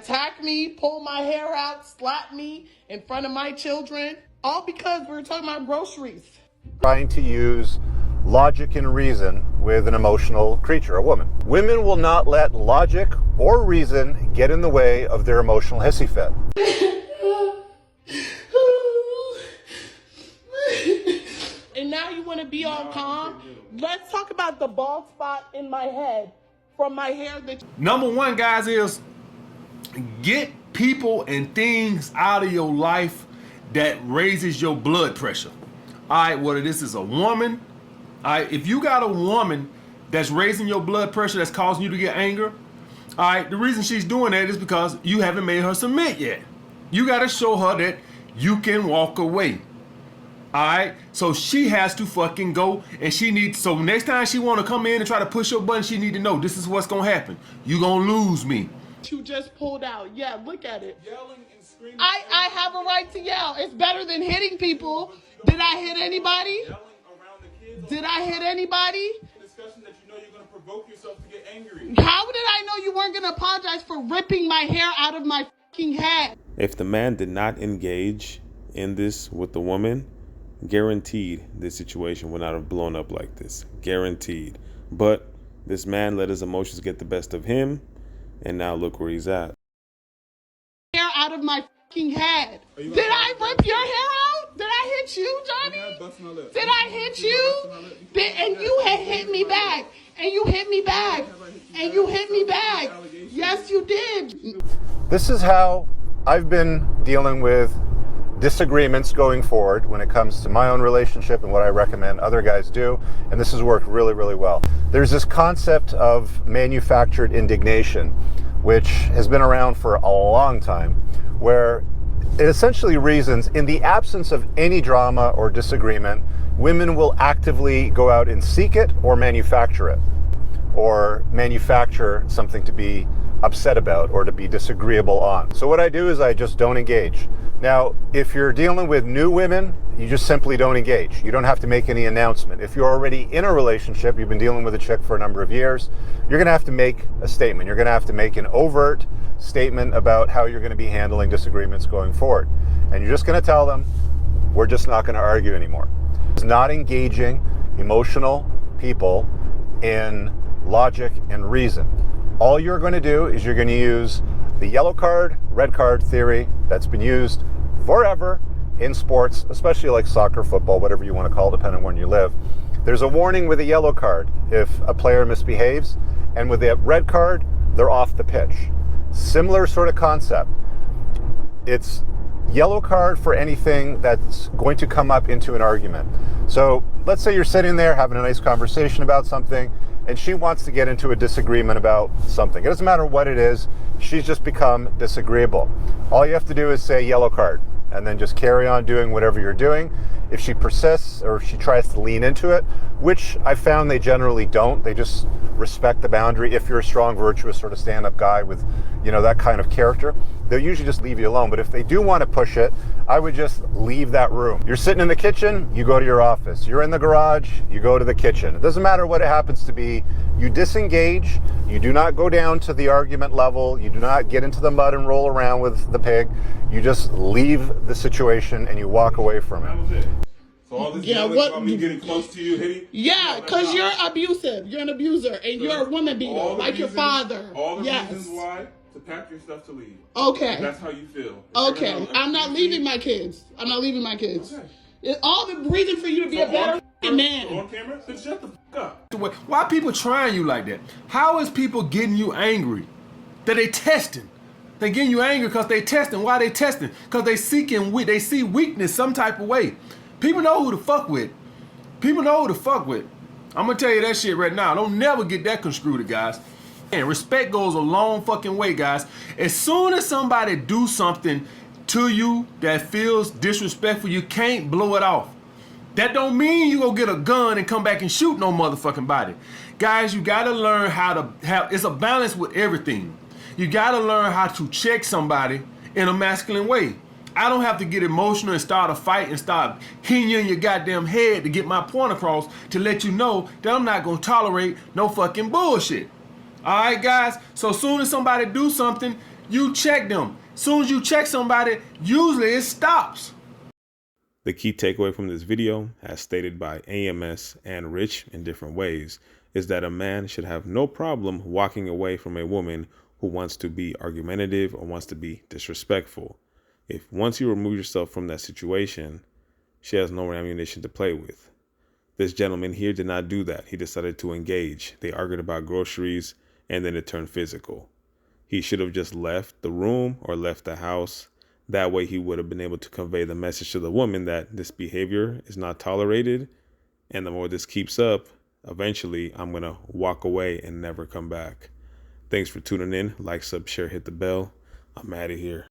attack me, pull my hair out, slap me in front of my children, all because we were talking about groceries. Trying to use logic and reason with an emotional creature, a woman. Women will not let logic or reason get in the way of their emotional hissy fit. And now you want to be all calm? Let's talk about the bald spot in my head from my hair. Number one, guys, is get people and things out of your life that raises your blood pressure. All right, whether this is a woman, all right, if you got a woman that's raising your blood pressure, that's causing you to get anger, all right, the reason she's doing that is because you haven't made her submit yet. You got to show her that you can walk away. All right, so she has to fucking go, and she needs, so next time she want to come in and try to push your button, she need to know this is what's going to happen. You going to lose me. You just pulled out. Yeah, look at it. Yelling and screaming. I have a right to yell. It's better than hitting people. Did I hit anybody? Yelling around the kids. Did I hit anybody? Discussion that you know you're going to provoke yourself to get angry. How did I know you weren't going to apologize for ripping my hair out of my fucking head? If the man did not engage in this with the woman, guaranteed this situation would not have blown up like this. Guaranteed. But this man let his emotions get the best of him, and now look where he's at. Hair out of my fucking head. Did I rip your hair out? Did I hit you, Johnny? Did I hit you? And you had hit me back. And you hit me back. And you hit me back. Yes, you did. This is how I've been dealing with disagreements going forward when it comes to my own relationship and what I recommend other guys do, and this has worked really, really well. There's this concept of manufactured indignation, which has been around for a long time, where it essentially reasons in the absence of any drama or disagreement, women will actively go out and seek it or manufacture it, or manufacture something to be upset about or to be disagreeable on. So what I do is I just don't engage. Now, if you're dealing with new women, you just simply don't engage. You don't have to make any announcement. If you're already in a relationship, you've been dealing with a chick for a number of years, you're going to have to make a statement. You're going to have to make an overt statement about how you're going to be handling disagreements going forward. And you're just going to tell them, we're just not going to argue anymore. It's not engaging emotional people in logic and reason. All you're going to do is you're going to use the yellow card, red card theory that's been used forever in sports, especially like soccer, football, whatever you want to call it, depending on where you live. There's a warning with a yellow card if a player misbehaves, and with the red card, they're off the pitch. Similar sort of concept. It's yellow card for anything that's going to come up into an argument. So let's say you're sitting there having a nice conversation about something, and she wants to get into a disagreement about something. It doesn't matter what it is, she's just become disagreeable. All you have to do is say yellow card, and then just carry on doing whatever you're doing. If she persists or if she tries to lean into it, which I found they generally don't, they just respect the boundary. If you're a strong, virtuous sort of stand-up guy with, you know, that kind of character, they'll usually just leave you alone. But if they do want to push it, I would just leave that room. You're sitting in the kitchen, you go to your office. You're in the garage, you go to the kitchen. It doesn't matter what it happens to be. You disengage. You do not go down to the argument level. You do not get into the mud and roll around with the pig. You just leave the situation and you walk away from it. That was it. So all this yelling about me getting close to you, hitting? Yeah, because you're abusive. You're an abuser, and you're a woman beater, like your father. All the reasons why to pack your stuff to leave. Okay. That's how you feel. Okay. I'm not leaving my kids. I'm not leaving my kids. Okay. All the reason for you to be a better man. On camera? Then shut the fuck up. Why people trying you like that? How is people getting you angry? That they testing. They getting you angry because they testing. Why they testing? Because they see weakness some type of way. People know who to fuck with. People know who to fuck with. I'm gonna tell you that shit right now. Don't never get that construed, guys. And respect goes a long fucking way, guys. As soon as somebody do something to you that feels disrespectful, you can't blow it off. That don't mean you go get a gun and come back and shoot no motherfucking body. Guys, you gotta learn how to have, it's a balance with everything. You gotta learn how to check somebody in a masculine way. I don't have to get emotional and start a fight and start hitting you in your goddamn head to get my point across to let you know that I'm not gonna tolerate no fucking bullshit. All right, guys? So as soon as somebody do something, You check them. As soon as you check somebody, usually it stops. The key takeaway from this video, as stated by AMS and Rich in different ways, is that a man should have no problem walking away from a woman who wants to be argumentative or wants to be disrespectful. If once you remove yourself from that situation, she has no ammunition to play with. This gentleman here did not do that. He decided to engage. They argued about groceries and then it turned physical. He should have just left the room or left the house. That way he would have been able to convey the message to the woman that this behavior is not tolerated. And the more this keeps up, eventually I'm going to walk away and never come back. Thanks for tuning in. Like, sub, share, hit the bell. I'm out of here.